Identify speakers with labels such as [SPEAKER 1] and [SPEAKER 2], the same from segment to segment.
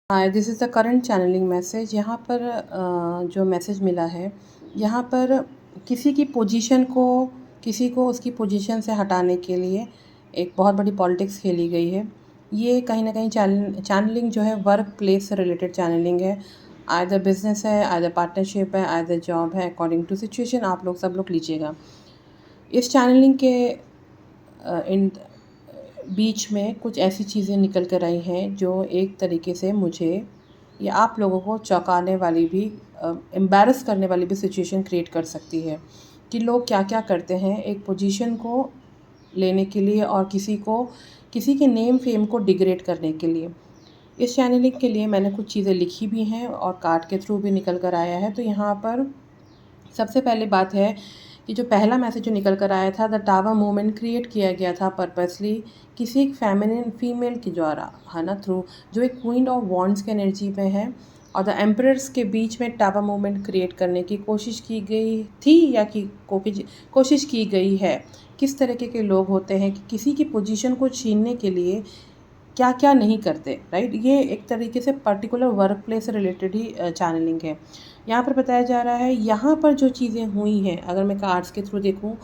[SPEAKER 1] Hi, this is the current channelling message. यहाँ पर जो मैसेज मिला है, यहाँ पर किसी की पोजीशन को किसी को उसकी पोजीशन से हटाने के लिए एक बहुत बड़ी पॉलिटिक्स खेली गई है। ये कहीं न कहीं चैनलिंग जो है वर्क प्लेस से रिलेटेड चैनलिंग है। आइदर बिज़नेस है, आइदर पार्टनरशिप है, आइदर जॉब है, अकॉर्डिंग टू सिचुएशन आप लोग सब लोग लीजिएगा। इस चैनलिंग के इन बीच में कुछ ऐसी चीज़ें निकल कर आई हैं जो एक तरीके से मुझे या आप लोगों को चौंकाने वाली भी एम्बैरस करने वाली भी सिचुएशन क्रिएट कर सकती है कि लोग क्या-क्या करते हैं एक पोजीशन को लेने के लिए और किसी के नेम फेम को डिग्रेड करने के लिए। इस चैनलिंग के लिए मैंने कुछ चीज़ें लिखी भी हैं और कार्ड के थ्रू भी निकल कर आया है। तो यहाँ पर सबसे पहले बात है कि जो पहला मैसेज जो निकल कर आया था, द टावर मूवमेंट क्रिएट किया गया था पर्पसली किसी एक फेमिनिन फीमेल के द्वारा, है ना, थ्रू जो एक क्वीन ऑफ वॉन्ड्स के एनर्जी में है और द एम्परर्स के बीच में टावर मूवमेंट क्रिएट करने की कोशिश की गई थी या कि कोशिश की गई है। किस तरीके के लोग होते हैं कि किसी की पोजीशन को छीनने के लिए क्या क्या नहीं करते, राइट। ये एक तरीके से पर्टिकुलर वर्क प्लेस से रिलेटेड ही चैनलिंग है। यहाँ पर बताया जा रहा है, यहाँ पर जो चीज़ें हुई हैं, अगर मैं कार्ड्स के थ्रू देखूँ,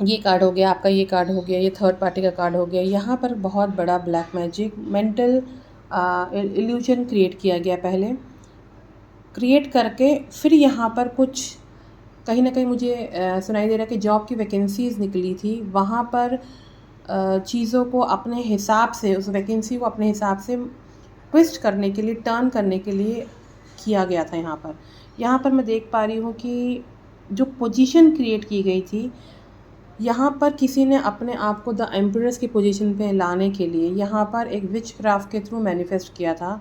[SPEAKER 1] ये कार्ड हो गया, आपका ये कार्ड हो गया, ये थर्ड पार्टी का कार्ड हो गया। यहाँ पर बहुत बड़ा black magic mental illusion create किया गया पहले, क्रिएट करके फिर यहाँ पर कुछ कहीं ना कहीं मुझे सुनाई दे रहा है कि जॉब की वैकेंसीज़ निकली थी, वहाँ पर चीज़ों को अपने हिसाब से, उस वैकेंसी को अपने हिसाब से ट्विस्ट करने के लिए, टर्न करने के लिए किया गया था। यहाँ पर मैं देख पा रही हूँ कि जो पोजीशन क्रिएट की गई थी, यहाँ पर किसी ने अपने आप को द एम्परर्स की पोजीशन पे लाने के लिए यहाँ पर एक विच क्राफ्ट के थ्रू मैनिफेस्ट किया था।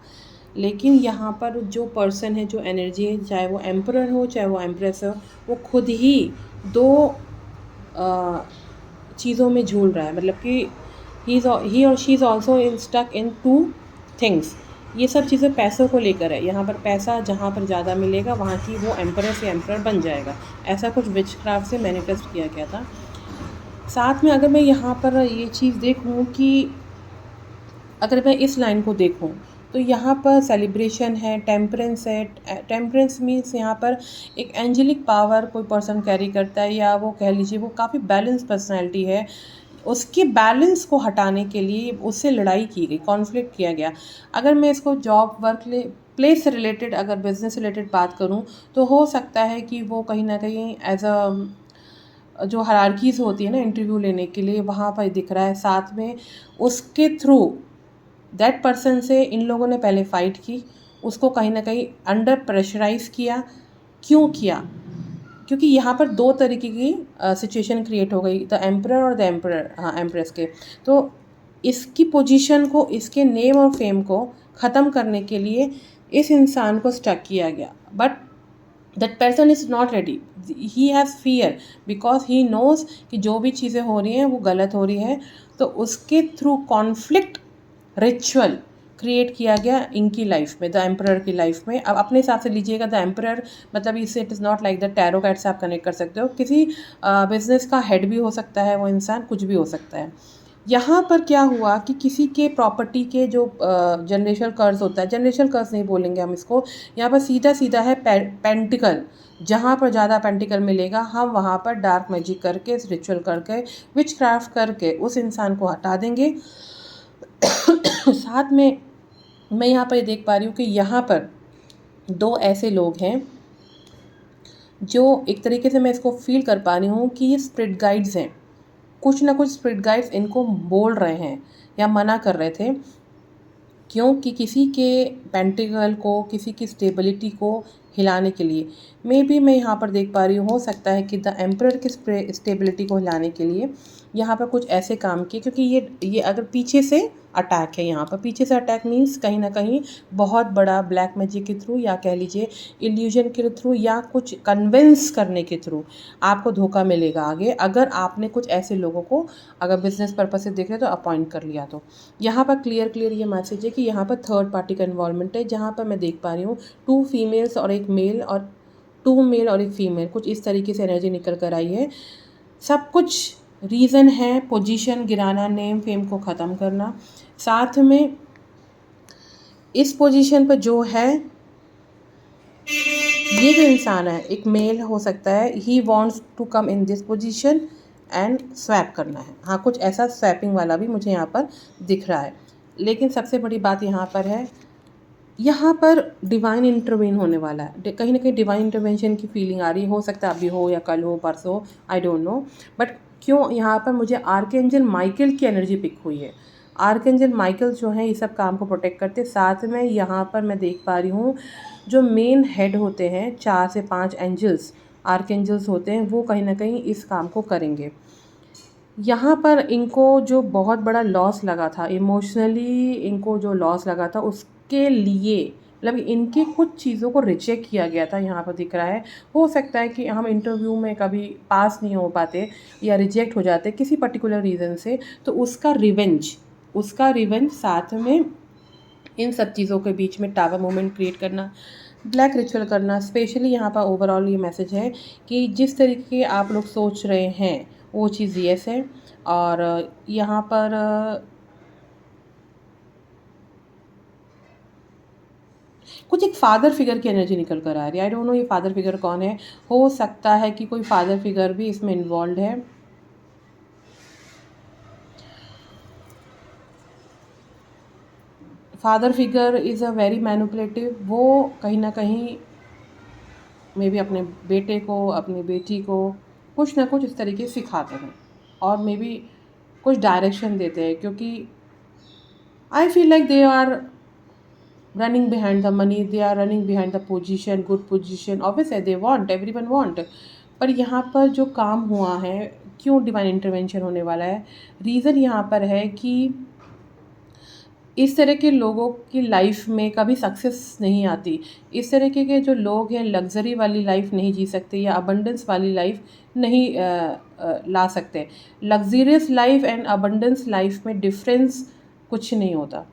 [SPEAKER 1] लेकिन यहाँ पर जो पर्सन है, जो एनर्जी है, चाहे वो एम्परर हो चाहे वो एम्प्रेस हो, वो खुद ही दो चीज़ों में झूल रहा है। मतलब कि ही और she is also in stuck in two things. ये सब चीज़ें पैसों को लेकर है। यहाँ पर पैसा जहाँ पर ज़्यादा मिलेगा वहाँ की वो एम्परस या एम्परर बन जाएगा। ऐसा कुछ विच क्राफ्ट से मैनिफेस्ट किया गया था। साथ में अगर मैं यहाँ पर ये चीज़ देखूँ कि अगर मैं इस लाइन को देखूँ तो यहाँ पर सेलिब्रेशन है, टेम्परेंस है। टेम्परेंस मीन्स यहाँ पर एक एंजेलिक पावर कोई पर्सन कैरी करता है, या वो कह लीजिए वो काफ़ी बैलेंस पर्सनैलिटी है। उसके बैलेंस को हटाने के लिए उससे लड़ाई की गई, कॉन्फ्लिक्ट किया गया। अगर मैं इसको जॉब वर्क प्लेस से रिलेटेड, अगर बिजनेस रिलेटेड बात करूँ, तो हो सकता है कि वो कहीं ना कहीं एज जो हायरार्कीज़ होती है ना इंटरव्यू लेने के लिए, वहाँ पर दिख रहा है। साथ में उसके थ्रू दैट पर्सन से इन लोगों ने पहले फ़ाइट की, उसको कहीं ना कहीं अंडर प्रेशराइज़ किया। क्यों किया? क्योंकि यहाँ पर दो तरीके की सिचुएशन क्रिएट हो गई, द एम्परर और द एम्परर, हाँ, एम्प्रेस के। तो इसकी पोजीशन को, इसके नेम और फेम को ख़त्म करने के लिए इस इंसान को स्टक किया गया। But that person is not ready, he has fear, because he knows कि जो भी चीज़ें हो रही हैं वो गलत हो रही है। तो उसके थ्रू कॉन्फ्लिक्ट रिचुअल क्रिएट किया गया इनकी लाइफ में, द एम्परर की लाइफ में। अब अपने हिसाब से लीजिएगा, द एम्परर मतलब इससे it is not like the tarot card से आप कनेक्ट कर सकते हो। किसी बिजनेस का हेड भी हो सकता है वो इंसान, कुछ भी हो सकता है। यहाँ पर क्या हुआ कि किसी के प्रॉपर्टी के जो जनरेशनल कर्ज होता है, जनरेशनल कर्ज नहीं बोलेंगे हम इसको, यहाँ पर सीधा सीधा है पेंटिकल। जहाँ पर ज़्यादा पेंटिकल मिलेगा हम वहाँ पर डार्क मैजिक करके, रिचुअल करके, विच क्राफ्ट करके उस इंसान को हटा देंगे। साथ में मैं यहाँ पर देख पा रही हूँ कि यहाँ पर दो ऐसे लोग हैं जो एक तरीके से मैं इसको फील कर पा रही हूँ कि ये स्पिरिट गाइड्स हैं। कुछ ना कुछ स्पिरिट गाइड्स इनको बोल रहे हैं या मना कर रहे थे, क्योंकि किसी के पेंटिकल को, किसी की स्टेबिलिटी को हिलाने के लिए। मे बी मैं यहाँ पर देख पा रही हूँ, हो सकता है कि द एम्परर की स्टेबिलिटी को हिलाने के लिए यहाँ पर कुछ ऐसे काम किए, क्योंकि ये अगर पीछे से अटैक है, यहाँ पर पीछे से अटैक मीन्स कहीं ना कहीं बहुत बड़ा ब्लैक मैजिक के थ्रू, या कह लीजिए इल्यूजन के थ्रू, या कुछ कन्विंस करने के थ्रू आपको धोखा मिलेगा आगे, अगर आपने कुछ ऐसे लोगों को, अगर बिजनेस पर्पज से देख रहे तो अपॉइंट कर लिया। तो यहाँ पर क्लियर ये मैसेज है कि यहाँ पर थर्ड पार्टी का इन्वॉल्वमेंट है। जहाँ पर मैं देख पा रही हूँ 2 फीमेल्स और एक मेल, और 2 मेल और एक फीमेल, कुछ इस तरीके से एनर्जी निकल कर आई है। सब कुछ रीज़न है पोजीशन गिराना, नेम फेम को ख़त्म करना। साथ में इस पोजीशन पर जो है, ये जो इंसान है एक मेल हो सकता है, he wants to come in this position and swap करना है। हाँ, कुछ ऐसा स्वैपिंग वाला भी मुझे यहाँ पर दिख रहा है। लेकिन सबसे बड़ी बात यहाँ पर है, यहाँ पर डिवाइन इंटरवेन होने वाला है। कहीं ना कहीं डिवाइन इंटरवेंशन की फीलिंग आ रही, हो सकता है अभी हो या कल हो परसों, आई डोंट नो। बट क्यों यहाँ पर मुझे आर्कएंजल माइकल की एनर्जी पिक हुई है। आर्कएंजल माइकल जो है ये सब काम को प्रोटेक्ट करते, साथ में यहाँ पर मैं देख पा रही हूँ जो मेन हेड होते हैं, 4 से 5 एंजल्स आर्कएंजल्स होते हैं, वो कहीं ना कहीं इस काम को करेंगे। यहाँ पर इनको जो बहुत बड़ा लॉस लगा था, इमोशनली इनको जो लॉस लगा था, उसके लिए मतलब इनकी कुछ चीज़ों को रिजेक्ट किया गया था, यहाँ पर दिख रहा है। हो सकता है कि हम इंटरव्यू में कभी पास नहीं हो पाते या रिजेक्ट हो जाते किसी पर्टिकुलर रीज़न से, तो उसका रिवेंज साथ में इन सब चीज़ों के बीच में टावर मोमेंट क्रिएट करना, ब्लैक रिचुअल करना। स्पेशली यहाँ पर ओवरऑल ये मैसेज है कि जिस तरीके के आप लोग सोच रहे हैं वो चीज़ येस है। और यहाँ पर कुछ एक फादर फिगर की एनर्जी निकल कर आ रही है। आई डोंट नो ये फादर फिगर कौन है। हो सकता है कि कोई फादर फिगर भी इसमें इन्वॉल्व है। Father figure is a very manipulative. वो कहीं ना कहीं मे बी अपने बेटे को, अपनी बेटी को कुछ ना कुछ इस तरीके से सिखाते हैं और मे बी कुछ डायरेक्शन देते हैं, क्योंकि I feel like they are running behind the money, they are running behind the position, good position, obviously they want, everyone want। पर यहाँ पर जो काम हुआ है, क्यों डिवाइन इंटरवेंशन होने वाला है, रीज़न यहाँ पर है कि इस तरह के लोगों की लाइफ में कभी सक्सेस नहीं आती। इस तरीके के जो लोग हैं लग्जरी वाली लाइफ नहीं जी सकते या अबंडेंस वाली लाइफ नहीं ला सकते। Luxurious life and abundance life में डिफरेंस कुछ नहीं होता।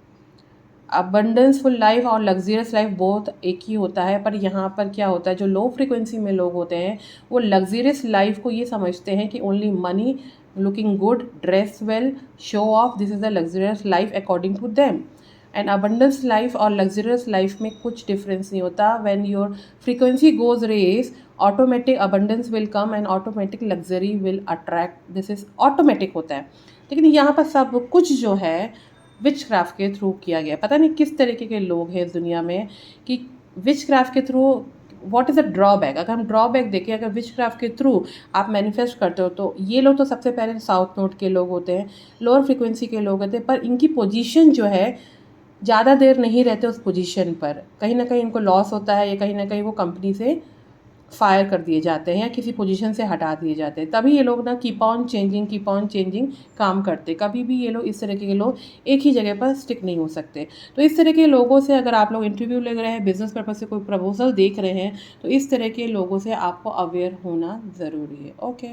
[SPEAKER 1] अबंडेंसफुल लाइफ और लग्जरियस लाइफ बहुत एक ही होता है। पर यहाँ पर क्या होता है, जो लो फ्रिक्वेंसी में लोग होते हैं वो लग्जरियस लाइफ को ये समझते हैं कि only money, looking good, dress well, show off, this is the luxurious life according to them. And abundance life और लग्जरियस लाइफ में कुछ डिफरेंस नहीं होता। When your frequency goes raise, automatic abundance will come and automatic luxury will attract. This is automatic होता है। लेकिन यहाँ पर सब कुछ जो है विच क्राफ्ट के थ्रू किया गया। पता नहीं किस तरीके के लोग हैं इस दुनिया में कि विच क्राफ्ट के through, what is a drawback. अगर हम ड्रॉबैक देखें, अगर विच क्राफ्ट के थ्रू आप मैनिफेस्ट करते हो तो ये लोग तो सबसे पहले साउथ नोड के लोग होते हैं, लोअर फ्रिक्वेंसी के लोग होते हैं, पर इनकी पोजीशन जो है ज़्यादा देर नहीं रहते उस पोजीशन पर। कहीं ना कहीं इनको लॉस होता है या कहीं ना कहीं वो कंपनी से फायर कर दिए जाते हैं या किसी पोजीशन से हटा दिए जाते हैं। तभी ये लोग ना कीप ऑन चेंजिंग काम करते। कभी भी ये लोग इस तरीके के लोग एक ही जगह पर स्टिक नहीं हो सकते। तो इस तरह के लोगों से अगर आप लोग इंटरव्यू ले रहे हैं, बिजनेस पर्पज से कोई प्रपोजल देख रहे हैं, तो इस तरह के लोगों से आपको अवेयर होना ज़रूरी है। ओके।